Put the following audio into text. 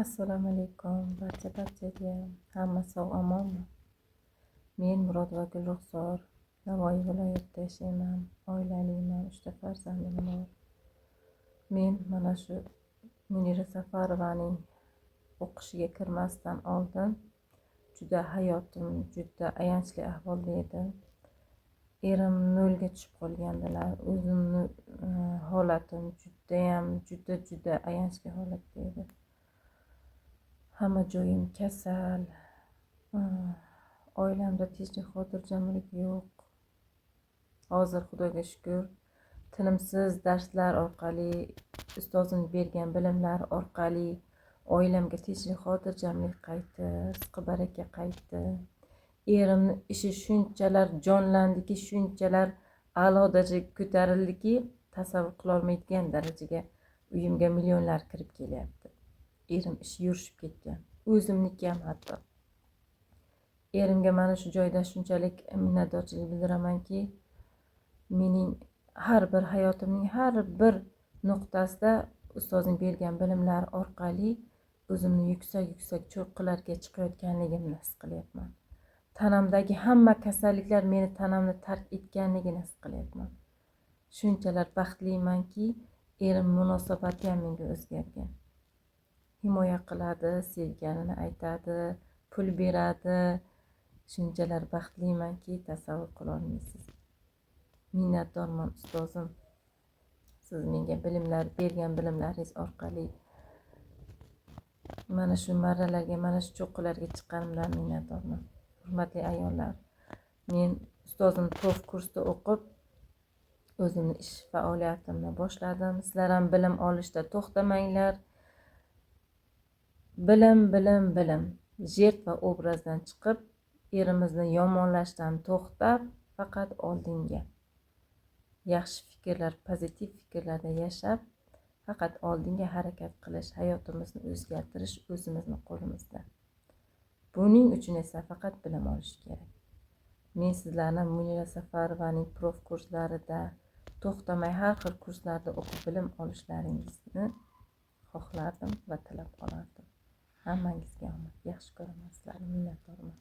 Assalomu alaykum barchaga. Hamma sog' omonmi? Men Murod va Gulruxsor Navoiy viloyatida yashayman. Oilaliman, 3 ta farzandim bor. Men mana shu Munira Safarovaning o'qishiga kirmasdan oldin hayotim juda ayanchli ahvolda edi. Erim nolga tushib qolgandilar. O'zimni holatim juda ayanchli holatda edi. Hamma joyim kasal. Oilamda tinchlik xotirjamlik yo'q. Hozir Xudoga shukr, tinimsiz darslar orqali, ustozim bergan bilimlar orqali oilamga tinchlik xotirjamlik qaytdi, rizqi baraka qaytdi. Erimni ishi shunchalar jonlandiki, shunchalar a'lo darajaga ko'tarildiki, tasavvur qila olmaydigan darajaga uyimga millionlar kirib kelyapti. Erim ishi yurishib ketgan. O'zimniki ham hatto. Erimga mana shu joyda shunchalik minnatdorchilik bildiramanki, mening hayotimning har bir nuqtasida ustozim bergan bilimlar orqali o'zimni yuksak cho'qqilarga chiqayotganligimni his qilyapman. Tanamdagi hamma kasalliklar meni tanamni tark etganligini his qilyapman. Shunchalar baxtlimanki, erim munosabati ham menga o'zgargan. Himoya qiladi, sevganini aytadi, pul beradi. Shunchalar baxtlimanki, tasavvur qila olmaysiz. Minnatdorman ustozim. Siz menga bergan bilimlaringiz orqali mana shu marralarga, mana shu cho'qqilarga chiqqanimdan minnatdorman. Hurmatli ayollar, men ustozim TOF kursida o'qib, o'zimni ish faoliyatimni boshladim. Sizlar ham bilim olishda to'xtamanglar. Bilim. Jert va obrazdan chiqib, erimizni yomonlashdan to'xtab, faqat oldinga. Yaxshi fikrlar, pozitiv fikrlarda yashab, faqat oldinga harakat qilish, hayotimizni o'zgartirish o'zimizni qo'limizda. Buning uchun esa faqat bilim olish kerak. Men sizlarni Munira Safarovaning prof kurslarida to'xtamay har xil kurslarda o'qib bilim olishlaringizni xohlardim va tilab olardim. Hammangizga omad. Yaxshi ko'raman sizlarni, minnatdorman.